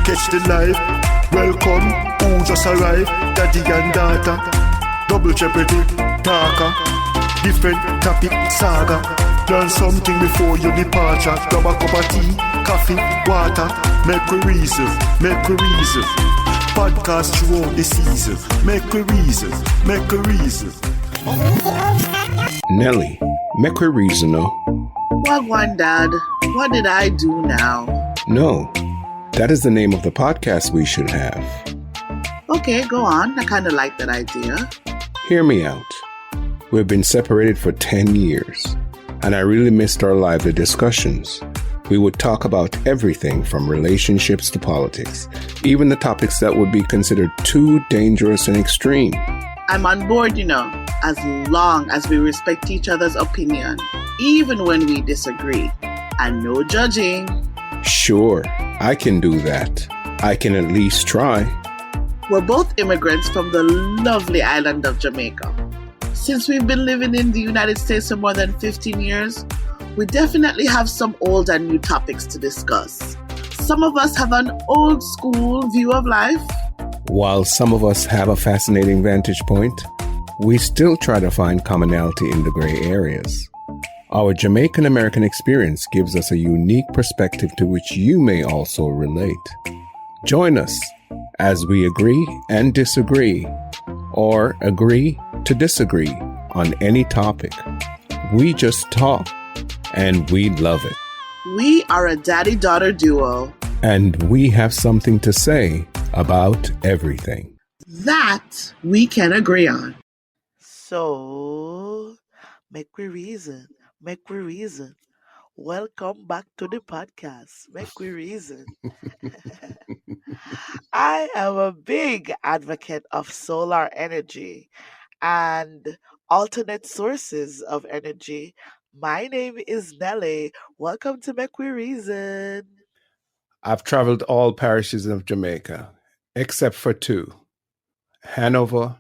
catch the life. Welcome, who just arrived, daddy and daughter. Double jeopardy, talker. Different topic, saga. Learn something before your departure. Grab a cup of tea, coffee, water. Make we reason, make we reason. Podcast throughout the season. Make we reason, make we reason. Nelly, make we reason, no? Wagwan, Dad. What did I do now? No, that is the name of the podcast we should have. Okay, go on. I kind of like that idea. Hear me out. We've been separated for 10 years, and I really missed our lively discussions. We would talk about everything from relationships to politics, even the topics that would be considered too dangerous and extreme. I'm on board, as long as we respect each other's opinion, even when we disagree. And no judging. Sure, I can do that. I can at least try. We're both immigrants from the lovely island of Jamaica. Since we've been living in the United States for more than 15 years, we definitely have some old and new topics to discuss. Some of us have an old school view of life. While some of us have a fascinating vantage point, we still try to find commonality in the gray areas. Our Jamaican American experience gives us a unique perspective to which you may also relate. Join us as we agree and disagree, or agree to disagree on any topic. We just talk, and we love it. We are a daddy-daughter duo. And we have something to say about everything. That we can agree on. So, make we reason. Welcome back to the podcast. Make we reason. I am a big advocate of solar energy and alternate sources of energy. My name is Nelly. Welcome to Make We Reason. I've traveled all parishes of Jamaica, except for two, Hanover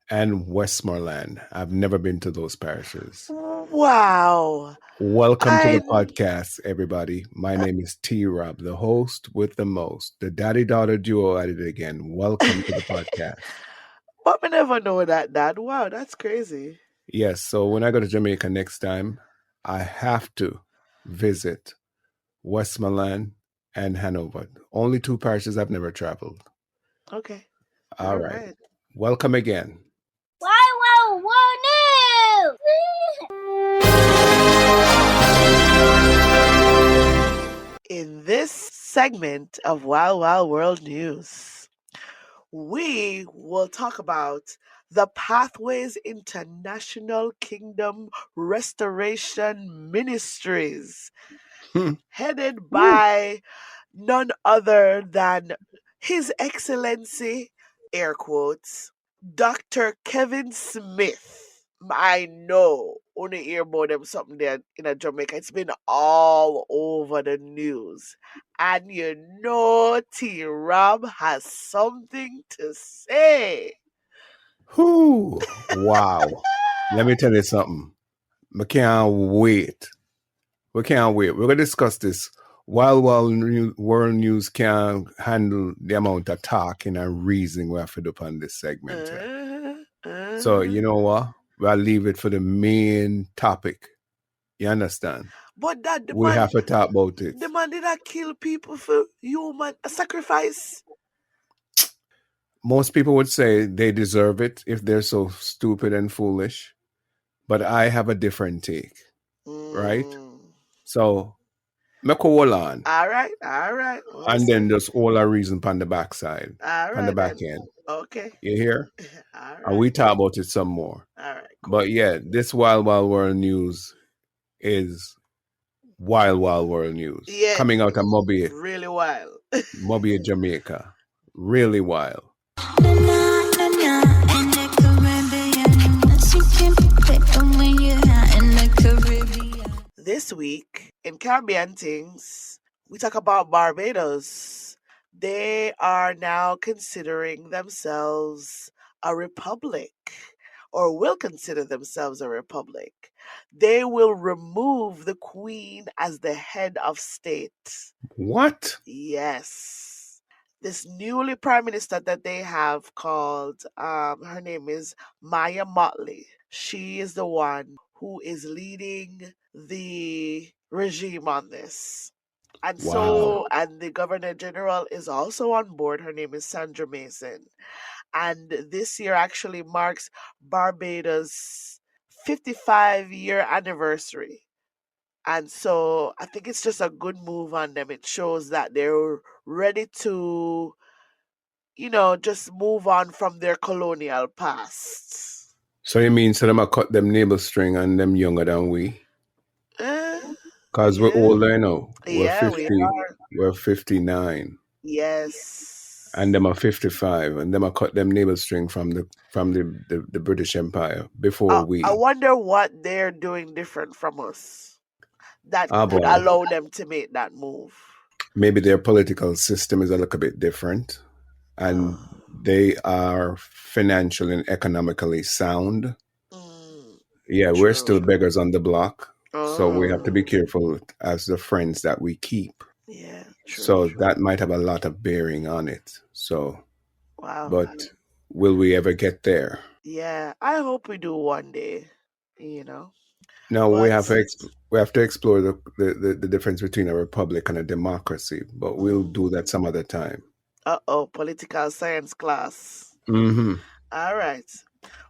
and Westmoreland. I've never been to those parishes. Wow. Welcome to the podcast, everybody. My name is T-Rob, the host with the most, the daddy-daughter duo at it again. Welcome to the podcast. But we never know that, Dad. Wow, that's crazy. Yes, so when I go to Jamaica next time, I have to visit Westmoreland and Hanover. Only two parishes I've never traveled. Okay. All right. Welcome again. Wow, new! In this segment of Wild Wild World News, we will talk about the Pathways International Kingdom Restoration Ministries, headed by none other than His Excellency, air quotes, Dr. Kevin Smith. I know, only hear about them something there in Jamaica. It's been all over the news. And T-Rob has something to say. Whoo! Wow. Let me tell you something. We can't wait. We're going to discuss this. Wild World News can't handle the amount of talking and reasoning we have to do on this segment. So, you know what? We'll leave it for the main topic. You understand? But that we have to talk about it. The man did not kill people for human sacrifice. Most people would say they deserve it if they're so stupid and foolish. But I have a different take. Right? So, make a hold on. All right. And then just all our reason on the backside. All right. On the back end. Okay. You hear? All right. And we talk about it some more. All right. Cool. But yeah, this Wild Wild World News is Wild Wild World News. Yeah. Coming out of Mobile. Really wild. Mobile, Jamaica. Really wild. This week in Caribbean Things, we talk about Barbados. They are now considering themselves a republic, or will consider themselves a republic. They will remove the Queen as the head of state. What? Yes. this newly prime minister that they have called, her name is Maya Motley. She is the one who is leading the regime on this. And Wow. and the Governor General is also on board. Her name is Sandra Mason. And this year actually marks Barbados' 55-year anniversary. And so I think it's just a good move on them. It shows that they're ready to, just move on from their colonial past. So you mean so them a cut them neighbor string and them younger than we? Uh, Cause we're yeah, older, We're yeah, we 50, are. we're 59. And Yes. them are 55, and them are cut them neighbor string from the British Empire before I we. wonder what they're doing different from us that Ah would boy. allow them to make that move. Maybe their political system is a little bit different, and Uh, they are financially and economically sound. mm, Yeah, we're still true. beggars on the block, so we have to be Oh, careful as the friends that we keep. yeah, true, So true. that might have a lot of bearing on it. So, Wow. but will we ever get there? Yeah, I hope we do one day, you know. No, But we have to explore the difference between a republic and a democracy, but we'll do that some other time. uh-oh, political science class. Hmm. All right.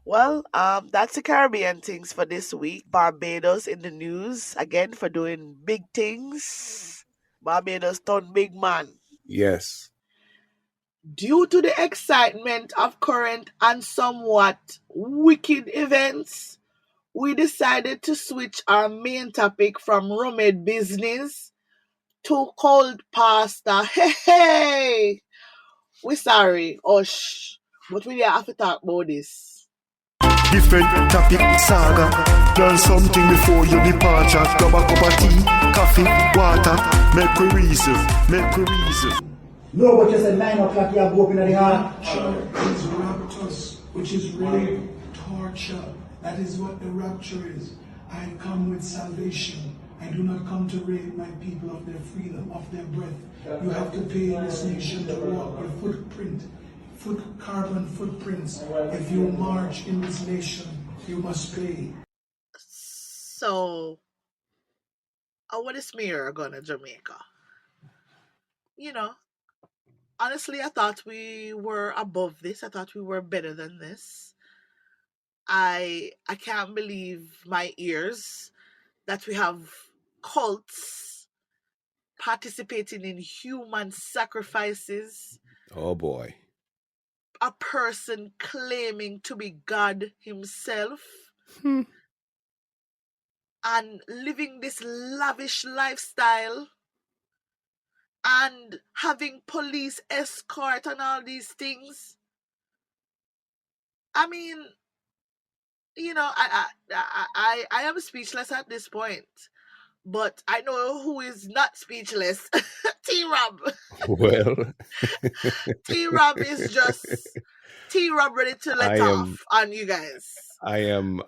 Well, that's the Caribbean things for this week. Barbados in the news again for doing big things. Barbados turned big man. Yes. Due to the excitement of current and somewhat wicked events, we decided to switch our main topic from Rumhead Bizniz to cold pasta. Hey, hey! We sorry, Osh, but we have to talk about this. Different topic saga. Learn something before your departure. Grab a cup of tea, coffee, water. Make we reason, make we reason. No, but you said 9 o'clock you have to open the heart. Rapture is raptus, which is really torture. That is what the rapture is. I come with salvation. I do not come to raid my people of their freedom, of their breath. You have to pay in this nation to walk your footprint, carbon footprints. If you march in this nation, you must pay. So, what is Smear going to Jamaica? You know, honestly, I thought we were above this. I thought we were better than this. I can't believe my ears that we have cults participating in human sacrifices, Oh boy. a person claiming to be God himself and living this lavish lifestyle and having police escort and all these things. I mean, I am speechless at this point. But I know who is not speechless. T-Rob. Well, T-Rob is just T-Rob ready to let I am off on you guys. I am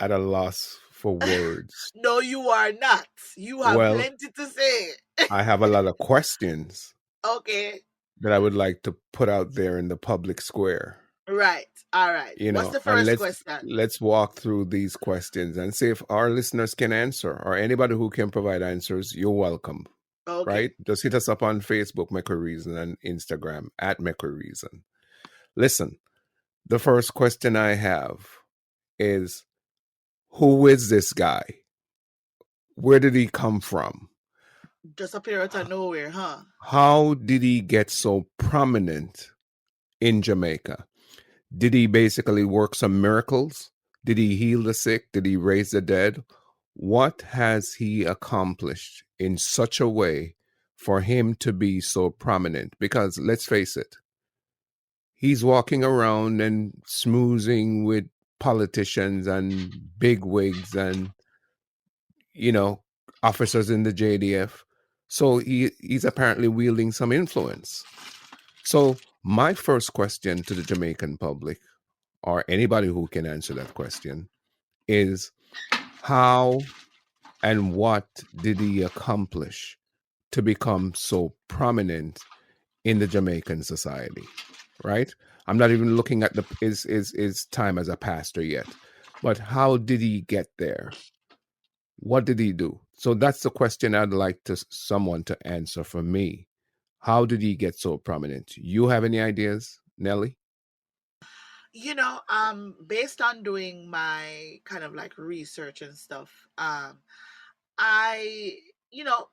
at a loss for words. No, you are not. You have Well, plenty to say. I have a lot of questions Okay. that I would like to put out there in the public square. Right. All right. What's the And first question? let's walk through these questions and see if our listeners can answer, or anybody who can provide answers. You're welcome. Okay. Right? Just hit us up on Facebook, Make a Reason, and Instagram at Make a Reason. Listen, the first question I have is, who is this guy? Where did he come from? Just appear out of nowhere, huh? How did he get so prominent in Jamaica? Did he basically work some miracles? Did he heal the sick? Did he raise the dead? What has he accomplished in such a way for him to be so prominent? Because let's face it, he's walking around and smoozing with politicians and bigwigs and, officers in the JDF. So he's apparently wielding some influence. So my first question to the Jamaican public, or anybody who can answer that question, is how and what did he accomplish to become so prominent in the Jamaican society, right? I'm not even looking at his time as a pastor yet, but how did he get there? What did he do? So that's the question I'd like to someone to answer for me. How did he get so prominent? You have any ideas, Nelly? Based on doing my kind of like research and stuff, I,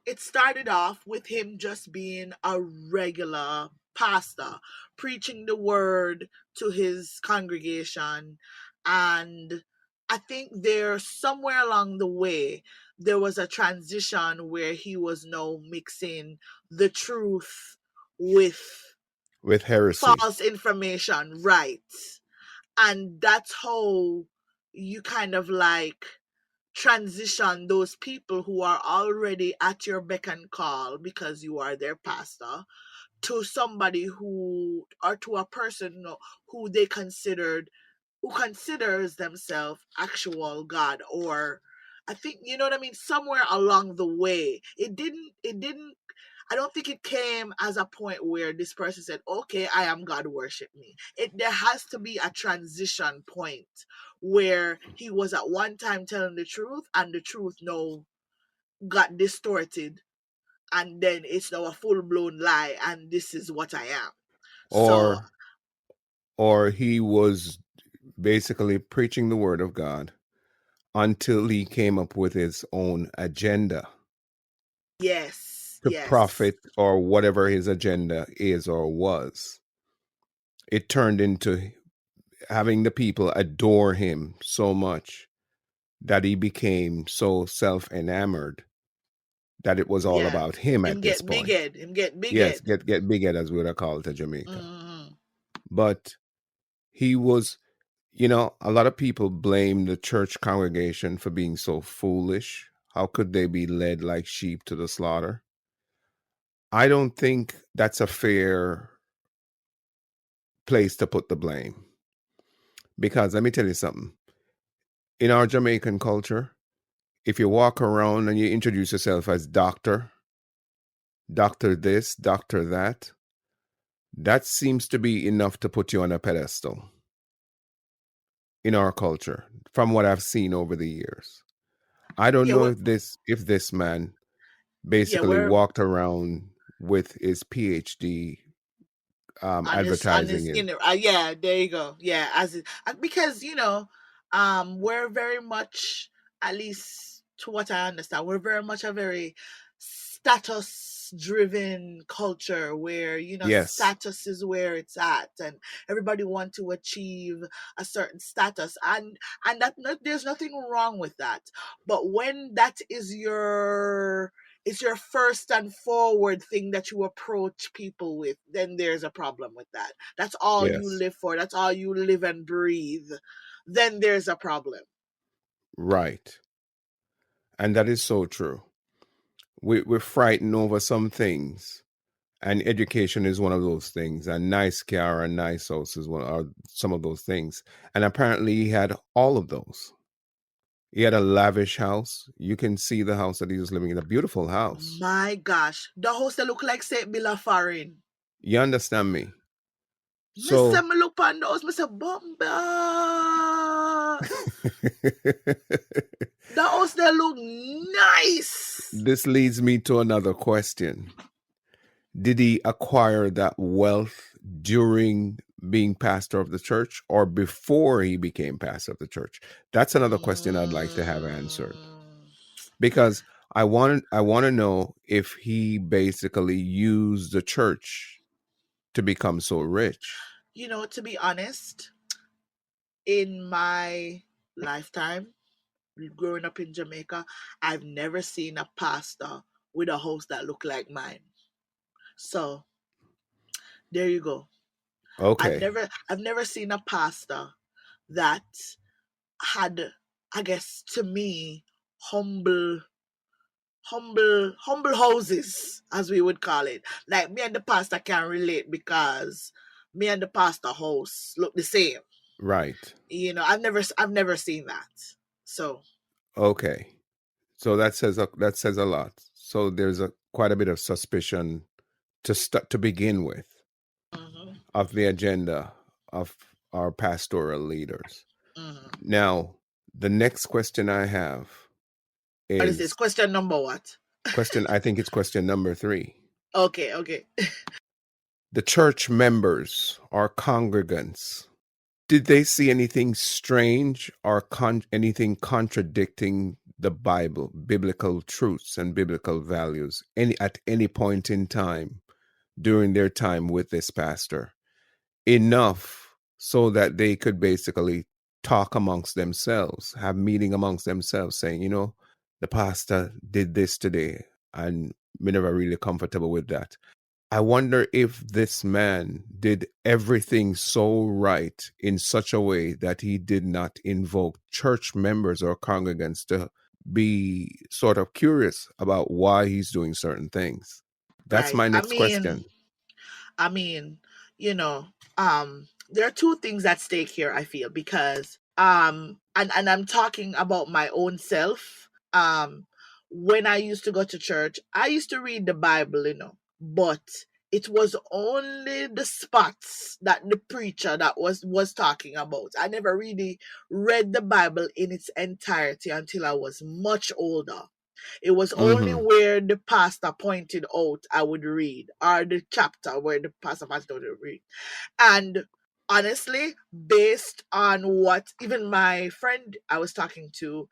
it started off with him just being a regular pastor, preaching the word to his congregation. And I think there, somewhere along the way, there was a transition where he was now mixing the truth with With heresy. false information, right? And that's how you kind of like transition those people who are already at your beck and call because you are their pastor to somebody who, or to a person who they considered, who considers themselves actual God. Or I think, you know what I mean, somewhere along the way it didn't I don't think it came as a point where this person said, okay, I am God, worship me. There has to be a transition point where he was at one time telling the truth and the truth now got distorted, and then it's now a full-blown lie and this is what I am. So Or or he was basically preaching the word of God until he came up with his own agenda yes, to yes, profit or whatever his agenda is or was. It turned into having the people adore him so much that he became so self enamored that it was all yeah. about him Him at this get big point. head, him get big Yes, head. get big head, as we would have called it in Jamaica. Mm-hmm. But he was, a lot of people blame the church congregation for being so foolish. How could they be led like sheep to the slaughter? I don't think that's a fair place to put the blame. Because let me tell you something. In our Jamaican culture, if you walk around and you introduce yourself as doctor this, doctor that, that seems to be enough to put you on a pedestal in our culture, from what I've seen over the years. I don't Yeah, know if this man yeah, basically we're walked around with his PhD on advertising his him. inner yeah, there you go, yeah, because we're very much, at least to what I understand, we're very much a very status driven culture where Yes, status is where it's at, and everybody want to achieve a certain status, and there's nothing wrong with that. But when that is your first and forward thing that you approach people with, then there's a problem with that. That's all you yes, live for. That's all you live and breathe. Then there's a problem. right. And that is so true. We're frightened over some things, and education is one of those things. A nice car, a nice house is one, are some of those things. And apparently, he had all of those. He had a lavish house. You can see the house that he was living in, a beautiful house. My gosh, the house that look like St. Bill of Foreign. You understand me? Mr. So, Me look on the house, Mr. Bumba. The house that look nice. this leads me to another question. Did he acquire that wealth during being pastor of the church or before he became pastor of the church? That's another question I'd like to have answered, Mm. because I want to know if he basically used the church to become so rich. To be honest, in my lifetime, growing up in Jamaica, I've never seen a pastor with a house that looked like mine. So there you go. I've Okay, never I've never seen a pastor that had, I guess, to me, humble houses, as we would call it. Like, me and the pastor can relate because me and the pastor house look the same. right. I've never seen that. So Okay. So that says a lot. So there's a quite a bit of suspicion to begin with Mm-hmm. of the agenda of our pastoral leaders. Mm-hmm. Now, the next question I have What is this? is Question number what? I think it's question number 3. Okay, okay. The church members or congregants, did they see anything strange or anything contradicting the Bible, biblical truths and biblical values at any point in time during their time with this pastor? Enough so that they could basically talk amongst themselves, have meeting amongst themselves saying, the pastor did this today and we're never really comfortable with that. I wonder if this man did everything so right in such a way that he did not invoke church members or congregants to be sort of curious about why he's doing certain things. That's Right. my next question. I mean, you know, there are two things at stake here, I feel, because and I'm talking about my own self. When I used to go to church, I used to read the Bible, but it was only the spots that the preacher that was talking about. I never really read the Bible in its entirety until I was much older. It was only Mm-hmm. where the pastor pointed out I would read, or the chapter where the pastor pointed out I would read. And honestly, based on what even my friend I was talking to,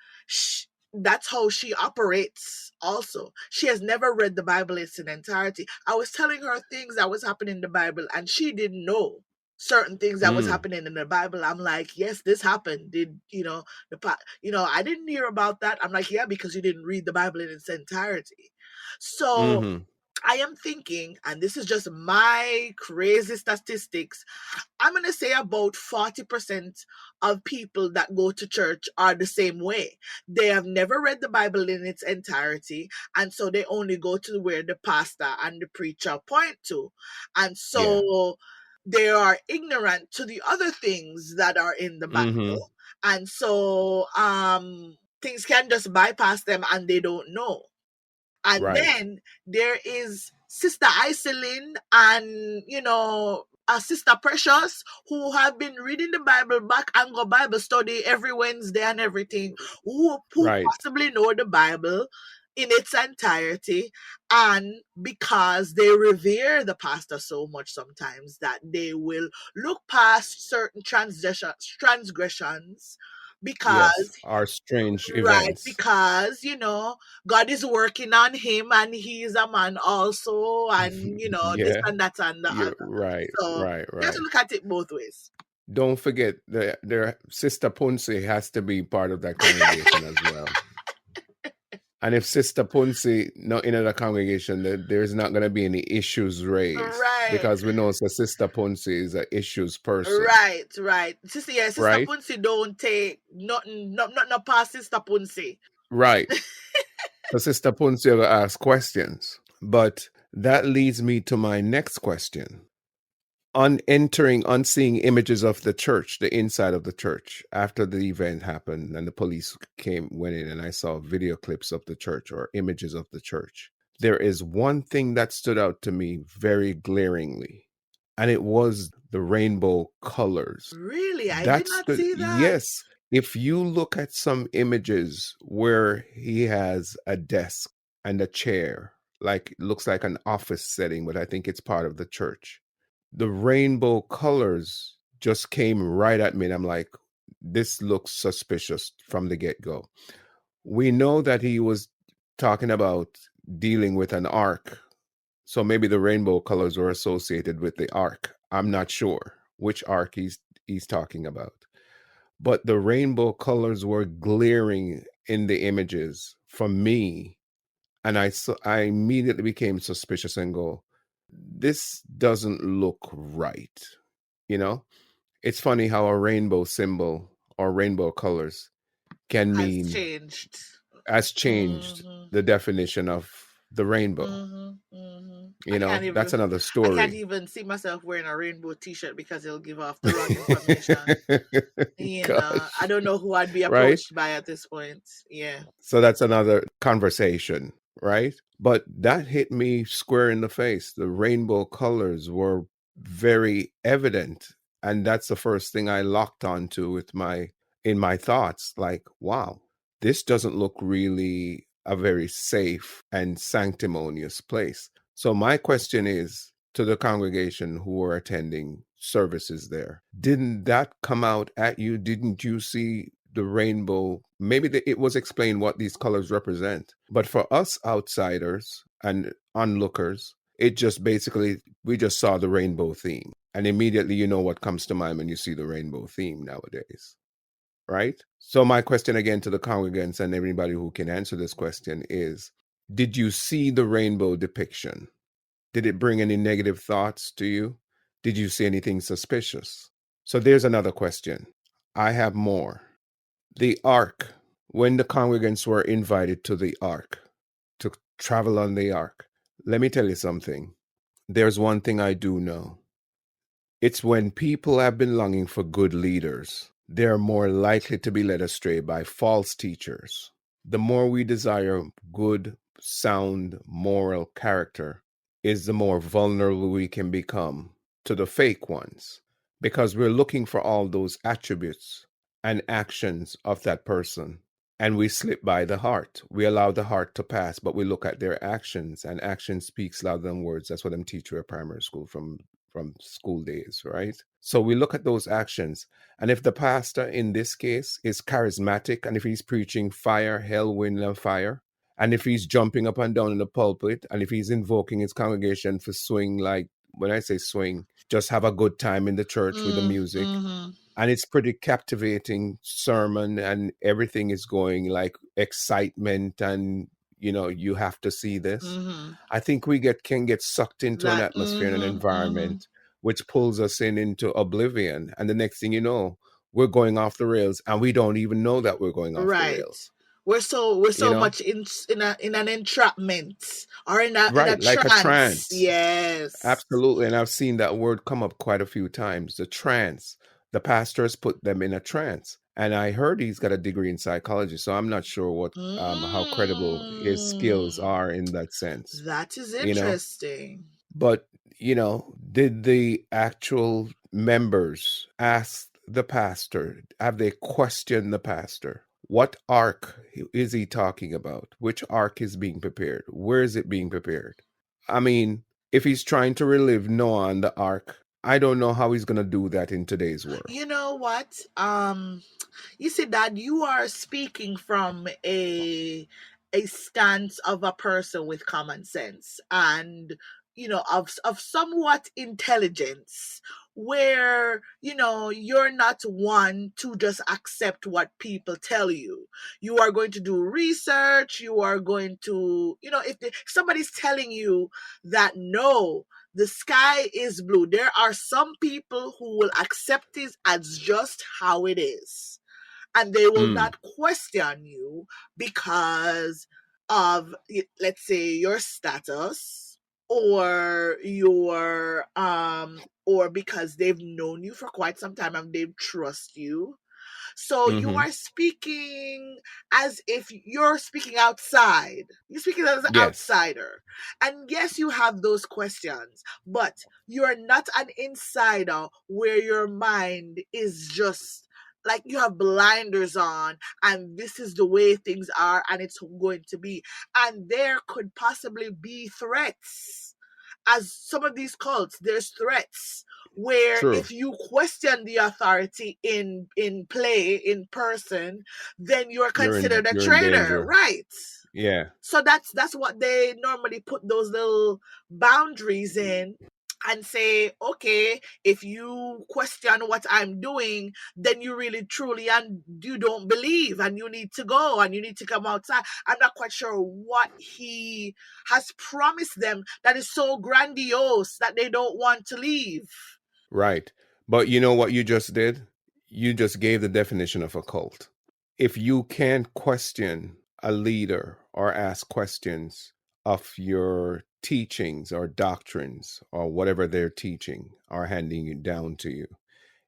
that's how she operates also. She has never read the Bible in its entirety. I was telling her things that was happening in the Bible, and she didn't know certain things that was happening in the Bible. I'm like, yes, this happened. Did I didn't hear about that. I'm like, yeah, because you didn't read the Bible in its entirety. So Mm-hmm. I am thinking, and this is just my crazy statistics, I'm going to say about 40% of people that go to church are the same way. They have never read the Bible in its entirety, and so they only go to where the pastor and the preacher point to. And so they are ignorant to the other things that are in the Mm-hmm. Bible. And so things can just bypass them and they don't know. And Right. then there is Sister Iselin and, Sister Precious, who have been reading the Bible back and go Bible study every Wednesday and everything, who Right. possibly know the Bible in its entirety. And because they revere the pastor so much sometimes that they will look past certain transgressions Yes. because Our strange right, events. because God is working on him and he's a man also, and this Yeah. and that and the You're other. right. So Right. you have to Right. look at it both ways. Don't forget that their Sister Punsi has to be part of that congregation as well. And if Sister Punsi not in the congregation, there's not going to be any issues raised Right, because we know that Sister Punsi is an issues person, right. Sister right? Punsi don't take nothing, not past Sister Punsi. Right. So Sister Punsi will ask questions. But that leads me to my next question. On seeing images of the church, the inside of the church, after the event happened and the police went in and I saw video clips of the church or images of the church, there is one thing that stood out to me very glaringly, and it was the rainbow colors. Really, I did not see that. Yes. If you look at some images where he has a desk and a chair, like looks like an office setting, but I think it's part of the church. The rainbow colors just came right at me, and I'm like, this looks suspicious from the get-go. We know that he was talking about dealing with an ark, so maybe the rainbow colors were associated with the ark. I'm not sure which ark he's talking about, but the rainbow colors were glaring in the images for me, and I immediately became suspicious and go, this doesn't look right. It's funny how a rainbow symbol or rainbow colors Has changed. has changed the definition of the rainbow. That's another I story. can't even see myself wearing a rainbow T-shirt because it'll give off the wrong information. I don't know who I'd be approached by at this point. Yeah. So that's another conversation. right? But that hit me square in the face. The rainbow colors were very evident. And that's the first thing I locked onto with my in my thoughts. Like, wow, this doesn't look really a very safe and sanctimonious place. So my question is to the congregation who were attending services there, didn't that come out at you? Didn't you see the rainbow? Maybe it was explained what these colors represent, but for us outsiders and onlookers, it just basically, we just saw the rainbow theme, and immediately you know what comes to mind when you see the rainbow theme nowadays, right? So my question again to the congregants and everybody who can answer this question is, did you see the rainbow depiction? Did it bring any negative thoughts to you? Did you see anything suspicious? So there's another question. I have more. The ark, when the congregants were invited to the ark, to travel on the ark, let me tell you something. There's one thing I do know. It's when people have been longing for good leaders, they're more likely to be led astray by false teachers. The more we desire good, sound, moral character, is the more vulnerable we can become to the fake ones, because we're looking for all those attributes and actions of that person, and we slip by the heart. We allow the heart to pass, but we look at their actions, and action speaks louder than words. That's what I'm teaching at primary school from school days, right? So we look at those actions, and if the pastor in this case is charismatic, and if he's preaching fire, hell, wind, and fire, and if he's jumping up and down in the pulpit, and if he's invoking his congregation for swing, like when I say swing, just have a good time in the church with the music, and it's pretty captivating sermon, and everything is going like excitement, and you have to see this. I think we can get sucked into an That, atmosphere and an environment which pulls us into oblivion, and the next thing you know, we're going off the rails, and we don't even know that we're going off the right. rails. We're so You know, much in an entrapment or in a right? Like a trance. trance. Yes. Absolutely. And I've seen that word come up quite a few times. The trance. The pastors put them in a trance. And I heard he's got a degree in psychology, so I'm not sure what how credible his skills are in that sense. That is You know, interesting. but did the actual members ask the pastor? Have they questioned the pastor? What ark is he talking about? Which ark is being prepared? Where is it being prepared? I mean, if he's trying to relive Noah and the ark, I don't know how he's going to do that in today's world. You know what? You see that you are speaking from a stance of a person with common sense and of somewhat intelligence, where you're not one to just accept what people tell you. You are going to do research. You are going to, if somebody's telling you that no, the sky is blue, there are some people who will accept it as just how it is, and they will Mm, not question you because of, let's say, your status, or or because they've known you for quite some time and they trust you. So you hmm are speaking as if you're speaking outside. You're speaking as an Yes, outsider. And yes, you have those questions, but you're not an insider where your mind is just like you have blinders on, and this is the way things are and it's going to be. And there could possibly be threats. As some of these cults, there's threats where true. if you question the authority in person, then you're considered a You're in traitor, danger. right? Yeah, So that's what they normally put those little boundaries in, and say, okay, if you question what I'm doing, then you really truly and you don't believe, and you need to go and you need to come outside. I'm not quite sure what he has promised them that is so grandiose that they don't want to leave. right. But you know what you just did? You just gave the definition of a cult. If you can't question a leader or ask questions of your teachings or doctrines or whatever they're teaching or handing it down to you,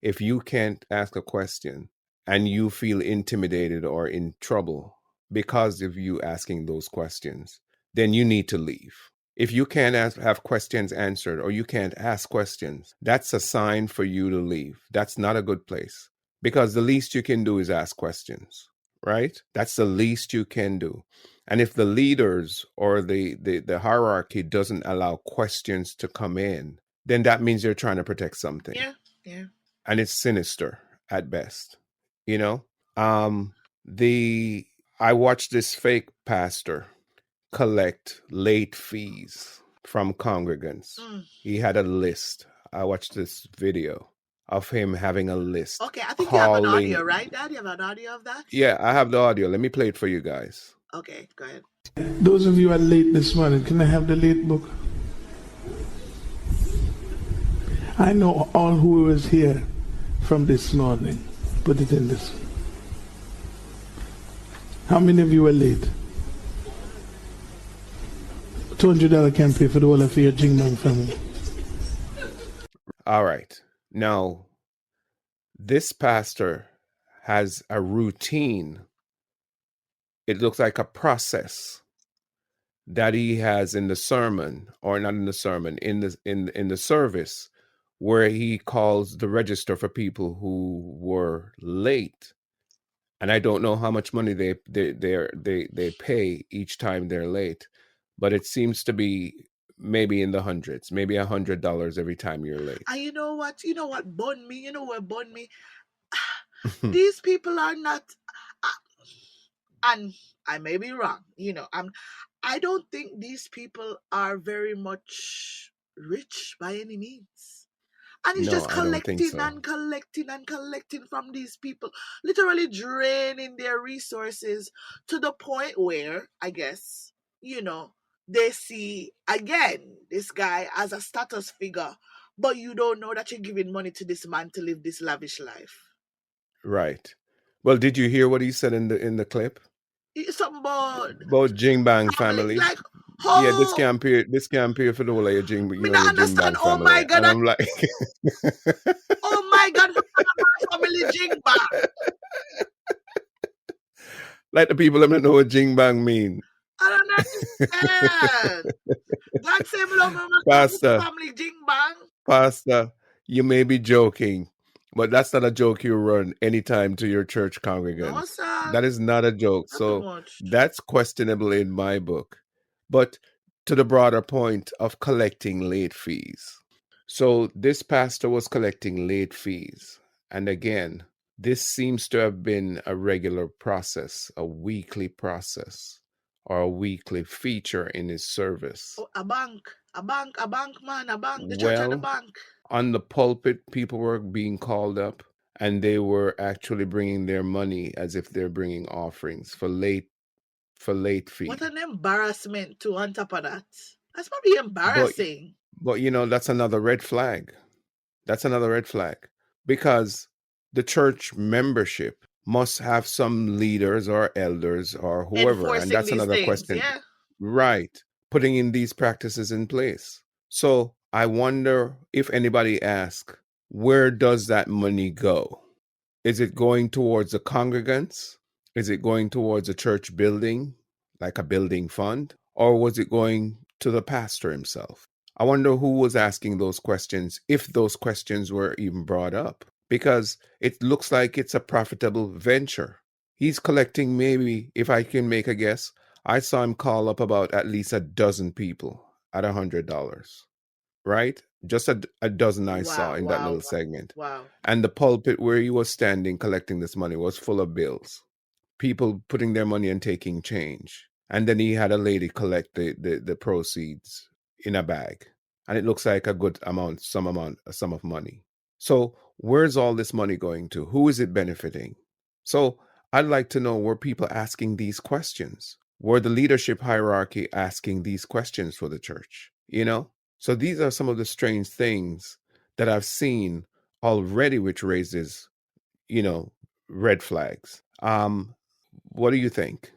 if you can't ask a question and you feel intimidated or in trouble because of you asking those questions, then you need to leave. If you can't have questions answered or you can't ask questions, that's a sign for you to leave. That's not a good place, because the least you can do is ask questions, right? That's the least you can do. And if the leaders or the hierarchy doesn't allow questions to come in, then that means you're trying to protect something. Yeah, yeah. And it's sinister at best, you know? I watched this fake pastor collect late fees from congregants. He had a list. I watched this video of him having a list. Okay, I think you have an audio, right, Dad? You have an audio of that? Yeah, I have the audio. Let me play it for you guys. Okay, go ahead. Those of you who are late this morning, can I have the late book? I know all who was here from this morning. Put it in this one. How many of you were late? $200 can't pay for the whole of your Jingbang family. All right. Now, this pastor has a routine. It looks like a process that he has in the sermon, or not in the sermon, in the service, where he calls the register for people who were late. And I don't know how much money they pay each time they're late, but it seems to be maybe in the hundreds, maybe $100 every time you're late. And you know what? Bun me. You know what bun me? These people are not, and I may be wrong. I don't think these people are very much rich by any means. And he's just collecting and collecting and collecting from these people, literally draining their resources to the point where, I guess, they see, again, this guy as a status figure, but you don't know that you're giving money to this man to live this lavish life. Right. Well, did you hear what he said in the clip? Something about Jingbang family. Like, yeah, this can't pay for the whole of your Jingbang family. Oh my God. And I'm like, oh my God, my family Jingbang. Like the people that don't know what Jingbang mean. I don't understand. God save love my family Jingbang. Pastor, you may be joking, but that's not a joke you run anytime to your church congregants. No, sir. That is not a joke. So that's questionable in my book. But to the broader point of collecting late fees. So this pastor was collecting late fees. And again, this seems to have been a regular process, a weekly process, or a weekly feature in his service. Oh, a bank, man, the church and the bank. On the pulpit, people were being called up, and they were actually bringing their money as if they're bringing offerings for late fee. What an embarrassment too, on top of that. That's probably embarrassing. But that's another red flag. That's another red flag. Because the church membership must have some leaders or elders or whoever. Enforcing and that's another things, question. Yeah. Right. Putting in these practices in place. So I wonder if anybody asks, where does that money go? Is it going towards the congregants? Is it going towards a church building, like a building fund? Or was it going to the pastor himself? I wonder who was asking those questions, if those questions were even brought up, because it looks like it's a profitable venture. He's collecting, maybe, if I can make a guess, I saw him call up about at least a dozen people at $100, right? Just a dozen I saw in that little segment. Wow. And the pulpit where he was standing collecting this money was full of bills. People putting their money and taking change. And then he had a lady collect the proceeds in a bag. And it looks like a good amount, a sum of money. So where's all this money going to? Who is it benefiting? So I'd like to know, were people asking these questions? Were the leadership hierarchy asking these questions for the church? So these are some of the strange things that I've seen already, which raises, red flags. What do you think?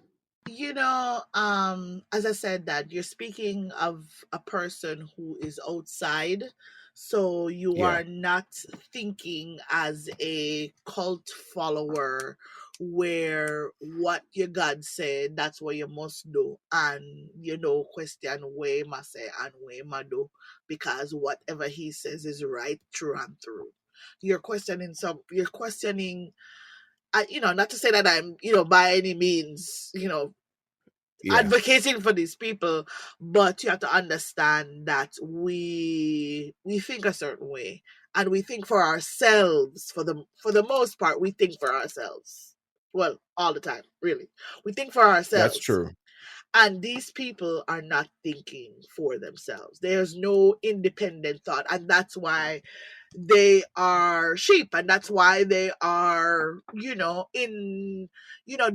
As I said, that you're speaking of a person who is outside, so you are not thinking as a cult follower where what your God said, that's what you must do. And question where must say and where must do, because whatever he says is right through and through. You're questioning not to say that I'm, by any means, Yeah, advocating for these people, but you have to understand that we think a certain way, and we think for ourselves. For the most part, we think for ourselves. Well, all the time, really, we think for that's ourselves, true. and these people are not thinking for themselves. There's no independent thought, and that's why they are sheep, and that's why they are in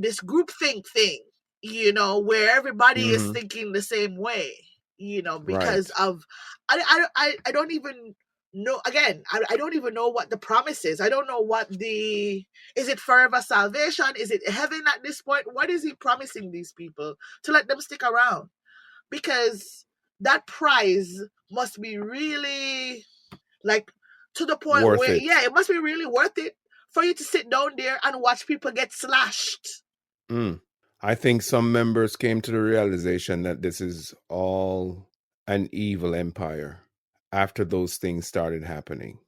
this group think thing, where everybody is Hmm. thinking the same way, because Right. of I don't even know. Again, I don't even know what the promise is. I don't know what is it forever salvation, is it heaven at this point? What is he promising these people to let them stick around? Because that prize must be really, like, to the point Worth where, it. yeah, it must be really worth it for you to sit down there and watch people get slashed. Mm. I think some members came to the realization that this is all an evil empire after those things started happening.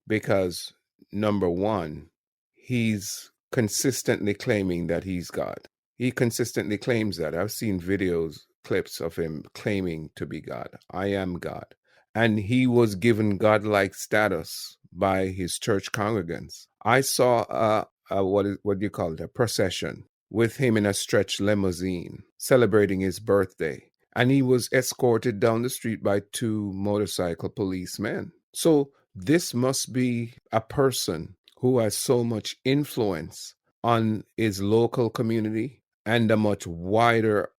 Because, number one, he's consistently claiming that he's God. He consistently claims that. I've seen videos, clips of him claiming to be God. I am God. And he was given godlike status by his church congregants. I saw what do you call it? A procession with him in a stretch limousine celebrating his birthday. And he was escorted down the street by two motorcycle policemen. So this must be a person who has so much influence on his local community and a much wider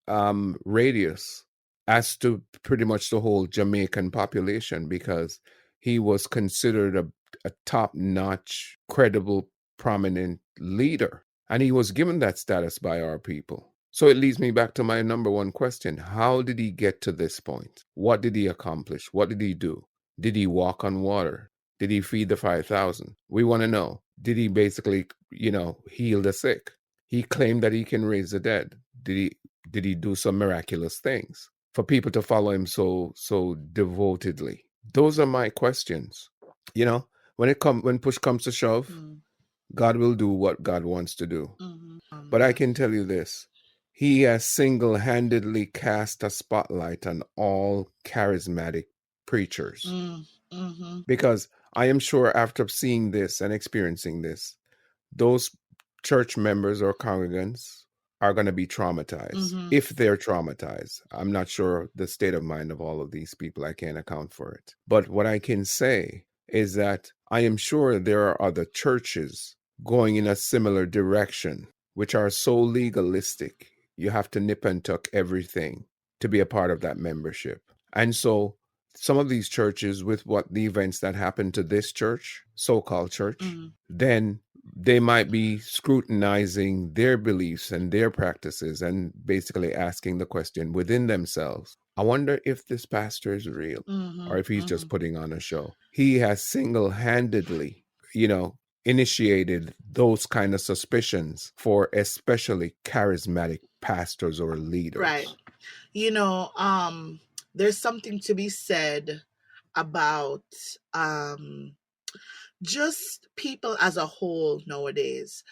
radius as to pretty much the whole Jamaican population, because he was considered a top-notch, credible, prominent leader. And he was given that status by our people. So it leads me back to my number one question. How did he get to this point? What did he accomplish? What did he do? Did he walk on water? Did he feed the 5,000? We want to know. Did he basically, heal the sick? He claimed that he can raise the dead. Did he do some miraculous things for people to follow him so devotedly? Those are my questions. When push comes to shove, God will do what God wants to do. But I can tell you this. He has single-handedly cast a spotlight on all charismatic preachers. Because I am sure after seeing this and experiencing this, those church members or congregants are going to be traumatized. If they're traumatized, I'm not sure the state of mind of all of these people. I can't account for it. But what I can say is that I am sure there are other churches going in a similar direction, which are so legalistic. You have to nip and tuck everything to be a part of that membership. And so some of these churches, with what the events that happened to this church, so-called church, then they might be scrutinizing their beliefs and their practices and basically asking the question within themselves, I wonder if this pastor is real or if he's just putting on a show. He has single-handedly, initiated those kind of suspicions for especially charismatic pastors or leaders. Right. There's something to be said about just people as a whole nowadays.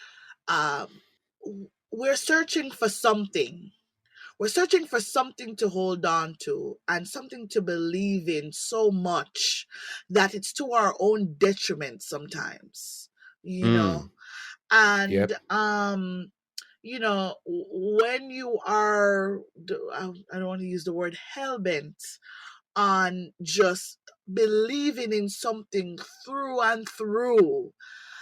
We're searching for something. We're searching for something to hold on to and something to believe in so much that it's to our own detriment sometimes, and Yep. when you are, I don't want to use the word hell-bent on just believing in something through and through,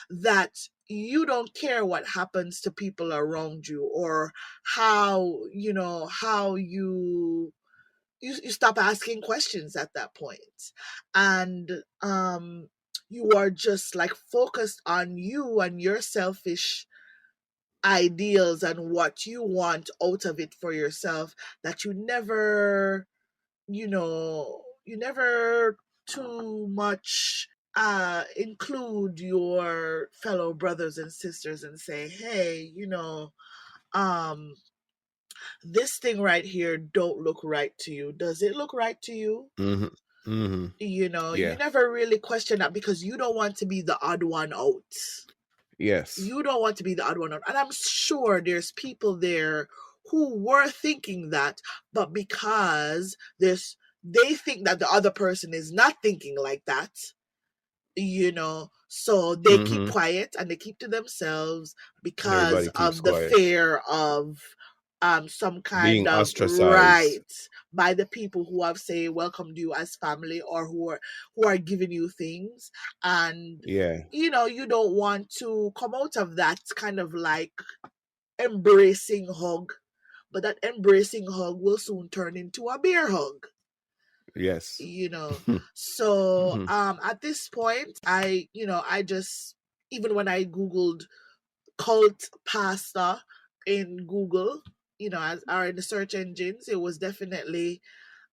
that you don't care what happens to people around you, or how you stop asking questions at that point, and you are just like focused on you and your selfish ideals and what you want out of it for yourself, that you never too much include your fellow brothers and sisters and say, hey, um, this thing right here don't look right to you. Does it look right to you? Mm-hmm. Mm-hmm. You Yeah. never really question that because you don't want to be the odd one out. Yes. You don't want to be the odd one out. And I'm sure there's people there who were thinking that, but because they think that the other person is not thinking like that, so they keep Mm-hmm. quiet and they keep to themselves And because everybody keeps of the quiet. fear of some kind Being of ostracized. right by the people who have say welcomed you as family or who are giving you things. And Yeah. you don't want to come out of that kind of like embracing hug, but that embracing hug will soon turn into a bear hug. Yes. So Mm-hmm. at this point I just, even when I googled cult pastor in Google, as are in the search engines, it was definitely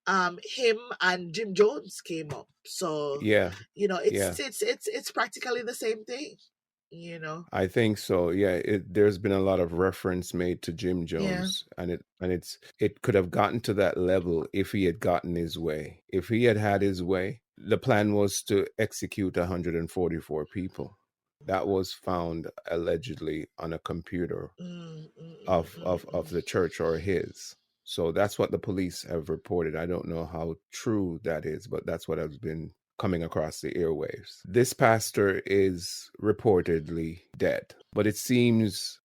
him and Jim Jones came up. So Yeah. it's Yeah. it's practically the same thing. I think so. Yeah, there's been a lot of reference made to Jim Yeah. Jones, and it could have gotten to that level if he had gotten his way. If he had had his way, the plan was to execute 144 people. That was found allegedly on a computer of the church or his. So that's what the police have reported. I don't know how true that is, but that's what has been coming across the airwaves. This pastor is reportedly dead, but it seems,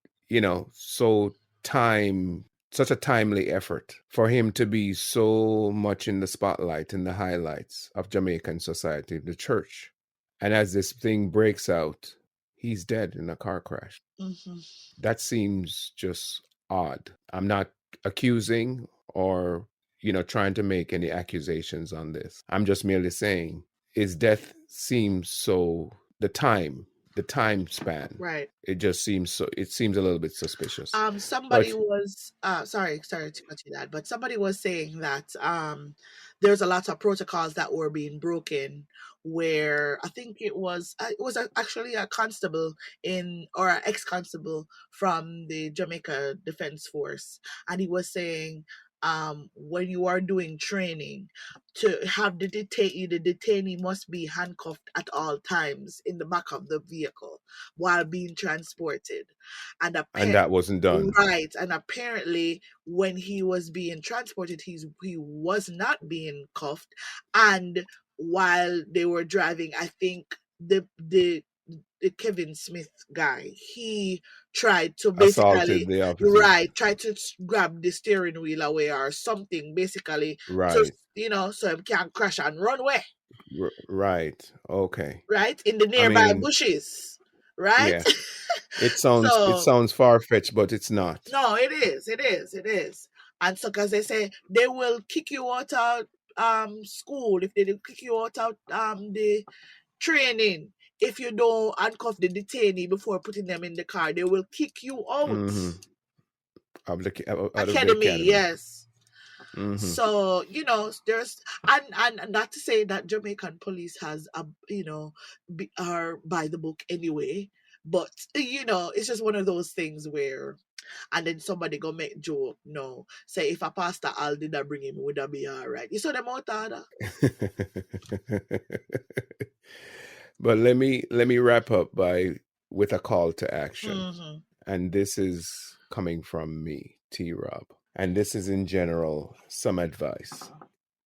such a timely effort for him to be so much in the spotlight, in the highlights of Jamaican society, the church. And as this thing breaks out, he's dead in a car crash. That seems just odd. I'm not accusing or, trying to make any accusations on this. I'm just merely saying his death seems so, the time span, Right. it seems a little bit suspicious. Somebody But was sorry to cut you that, but somebody was saying that there's a lot of protocols that were being broken, where I think actually a constable or an ex-constable from the Jamaica Defense Force, and he was saying when you are doing training, to have the detainee must be handcuffed at all times in the back of the vehicle while being transported. And that wasn't done. right, and apparently when he was being transported, he was not being cuffed, and while they were driving, I think the Kevin Smith guy, he tried to Assaulted basically, the officers. right, try to grab the steering wheel away or something, basically, to Right. so he can crash and run away, Right. Okay. right, in the I nearby mean, bushes, right. yeah. It So sounds far-fetched, but it's not. no, it is. And so, because they say they will kick you out of school if they do kick you out of the training if you don't handcuff the detainee before putting them in the car. They will kick you out. Mm-hmm. Out of the Academy, academy. yes. Mm-hmm. So there's and not to say that Jamaican police has are by the book anyway, but it's just one of those things where. And then somebody go make joke, no. Say if a pastor Al did that bring him, would that be alright? You saw them out there? But let me wrap up with a call to action. Mm-hmm. And this is coming from me, T Rob. And this is in general some advice.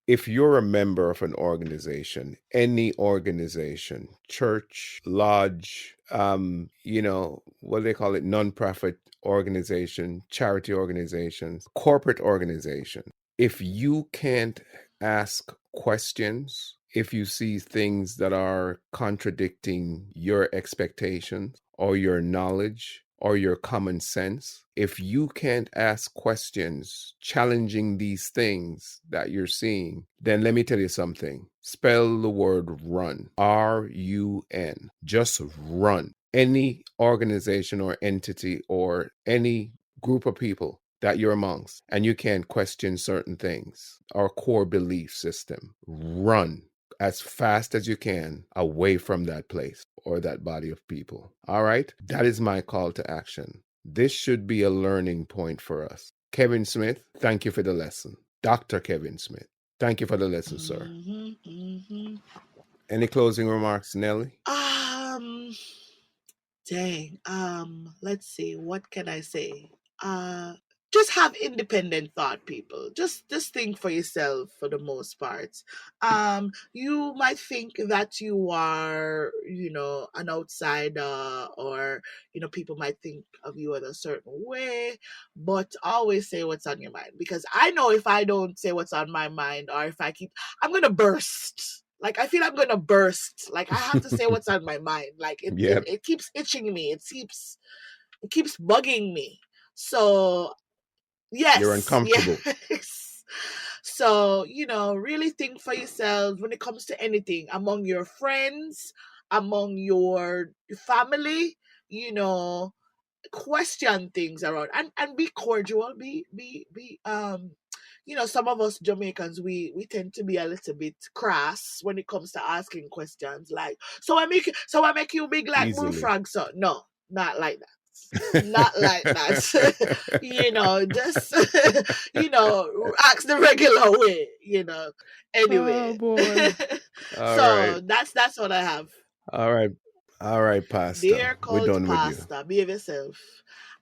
If you're a member of an organization, any organization, church, lodge, what do they call it? Nonprofit organization, charity organizations, corporate organization. If you can't ask questions, if you see things that are contradicting your expectations or your knowledge or your common sense, if you can't ask questions challenging these things that you're seeing, then let me tell you something. Spell the word run. RUN. Just run. Any organization or entity or any group of people that you're amongst and you can't question certain things, our core belief system, run as fast as you can away from that place or that body of people. All right? That is my call to action. This should be a learning point for us. Kevin Smith, thank you for the lesson. Dr. Kevin Smith, thank you for the lesson, sir. Any closing remarks, Nelly? Dang. Let's see. What can I say? Just have independent thought, people. Just think for yourself for the most part. You might think that you are, an outsider, or people might think of you in a certain way, but always say what's on your mind, because I know if I don't say what's on my mind, or if I'm gonna burst. Like, I feel I'm gonna burst. Like, I have to say what's on my mind. Like, it keeps itching me. It keeps bugging me. So yes, You're uncomfortable. yes. So, really think for yourselves when it comes to anything, among your friends, among your family, question things around, and be cordial, some of us Jamaicans, we tend to be a little bit crass when it comes to asking questions, like, so I make you big like Easily. bullfrog. So no, not like that. Not like that. Just ask the regular way, anyway. Oh boy. All So right. that's what I have. All right, Pastor. Dear We're cult done with you. pastor, behave yourself.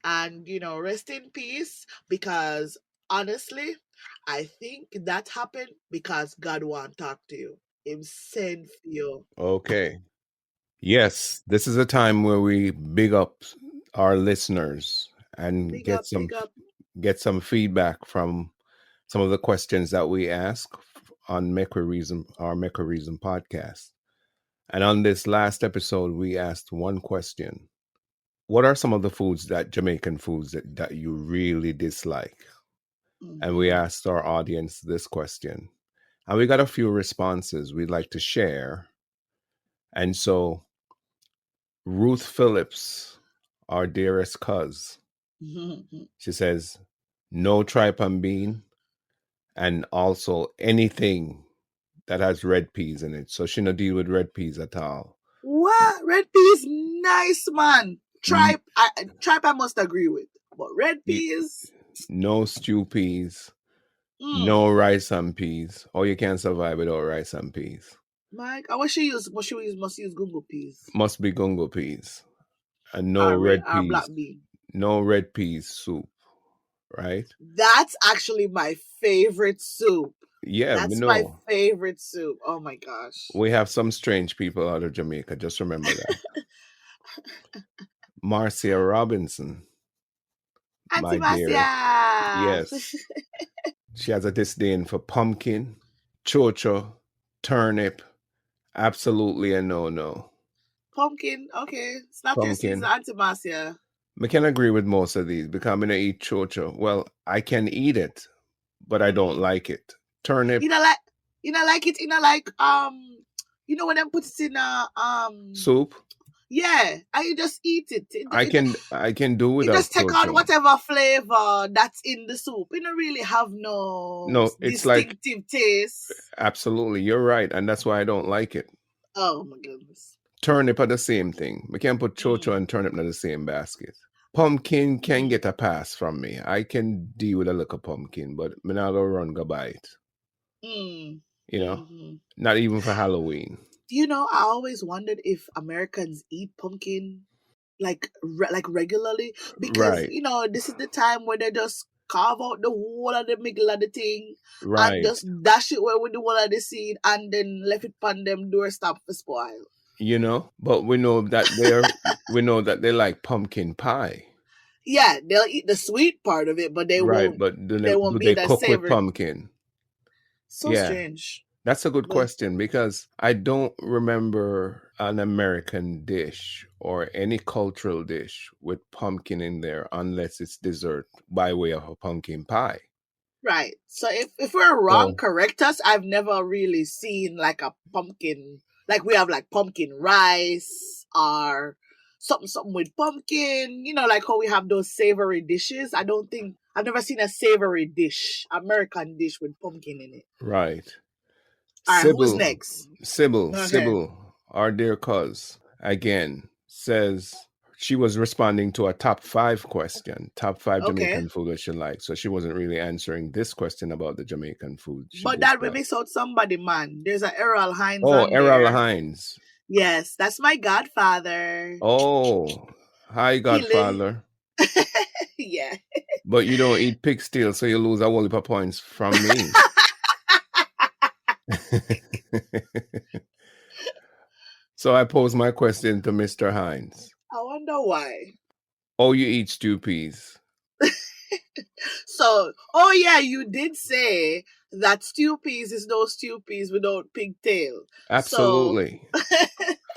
And, rest in peace, because honestly, I think that happened because God want to talk to you. Him send for you. Okay. Yes, this is a time where we big up our listeners and Big get up, big up. some feedback from some of the questions that we ask on our Make a Reason podcast. And on this last episode, we asked one question. What are some of the Jamaican foods that you really dislike? And we asked our audience this question. And we got a few responses we'd like to share. And so Ruth Phillips, our dearest cuz, she says, no tripe and bean, and also anything that has red peas in it. So she no deal with red peas at all. What? Red peas, nice, man. Tripe, I must agree with. But red peas, no stew peas, no rice and peas. Or you can't survive without rice and peas. Mike, must use gungo peas. Must be gungo peas. And no Or red peas. black bean. No red peas soup, right? That's actually my favorite soup. Yeah, that's my favorite soup. Oh my gosh. We have some strange people out of Jamaica. Just remember that. Marcia Robinson. Auntie my dear. Marcia. Yes. She has a disdain for pumpkin, chocho, turnip. Absolutely a no-no. Pumpkin, okay. Snap your seeds, Auntie Marcia. I can agree with most of these because I'm going to eat chocho. Well, I can eat it, but I don't like it. Turnip. You know like it, when them put it in a soup? Yeah, and you just eat it. I can do without. You just take on whatever flavor that's in the soup. You don't really have no it's distinctive like, taste. Absolutely, you're right, and that's why I don't like it. Oh my goodness. Turnip are the same thing. We can't put chocho and turnip in the same basket. Pumpkin can get a pass from me. I can deal with a little pumpkin, but I'm not gonna run go buy it. Not even for Halloween. I always wondered if Americans eat pumpkin like regularly, because this is the time where they just carve out the whole of the middle of the thing, right, and just dash it away with the whole of the seed, and then left it on them doorstep for spoil. But we know that they like pumpkin pie. Yeah, they'll eat the sweet part of it, but they won't. But they won't do they cook savory with pumpkin? So strange. That's a good question, because I don't remember an American dish or any cultural dish with pumpkin in there unless it's dessert by way of a pumpkin pie. Right. So if we're wrong, correct us. I've never really seen like a pumpkin, like we have like pumpkin rice or something with pumpkin, like how we have those savory dishes. I've never seen a savory dish, American dish with pumpkin in it. Right. All right, who's Sybil, next? Sybil, Okay. Sybil, our dear cuz, again says she was responding to a top 5 question, top 5 Okay. Jamaican food that she liked. So she wasn't really answering this question about the Jamaican food. She But just that we miss out somebody, man. There's a Errol Hines Oh, on Errol there. Hines. Yes, that's my godfather. Oh, hi, Godfather. Yeah. But you don't eat pig steel, so you lose a whole heap of points from me. So I pose my question to Mr. Hines. I wonder why. Oh, you eat stew peas. So, oh yeah, you did say that stew peas is no stew peas without pigtail. Absolutely.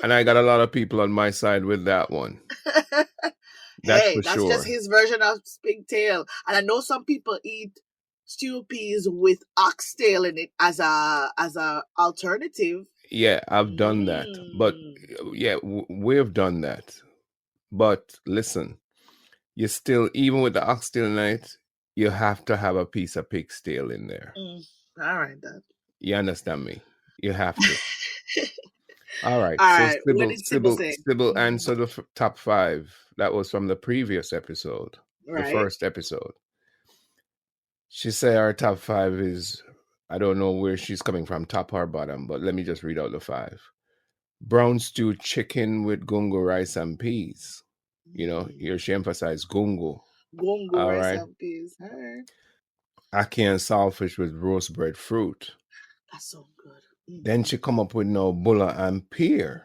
And I got a lot of people on my side with that one. That's for that's sure. just his version of pigtail. And I know some people eat stew peas with oxtail in it as a alternative. Yeah, I've done that. But yeah, we've done that. But listen, you still, even with the oxtail in it, you have to have a piece of pig tail in there. All right, then. You understand me? You have to. All right. All So right. What did Sybil say? Sybil answered the top 5. That was from the previous episode, the first episode. She said our top 5 is, I don't know where she's coming from, top or bottom, but let me just read out the 5. Brown stewed chicken with gungo rice and peas. You know, here she emphasized gungo. Gungo rice and peas. All right. Ackee and saltfish with roast bread fruit. That's so good. Then she come up with no bulla and pear.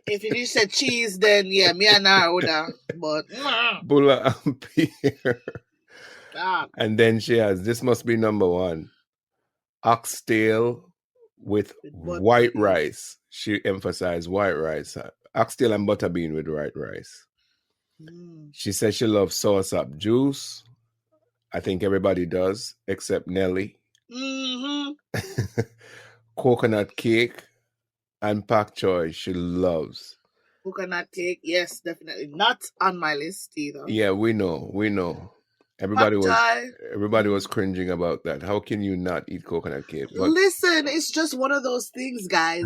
If you just said cheese, then yeah, me and her would have. But bulla and pear. And then she has, this must be number 1, oxtail with white rice. She emphasized white rice. Oxtail and butterbean with white rice. She says she loves soursop juice. I think everybody does, except Nelly. Coconut cake and pak choy she loves. Coconut cake, yes, definitely. Not on my list either. Yeah, we know. Everybody was cringing about that. How can you not eat coconut cake? But listen, it's just one of those things, guys.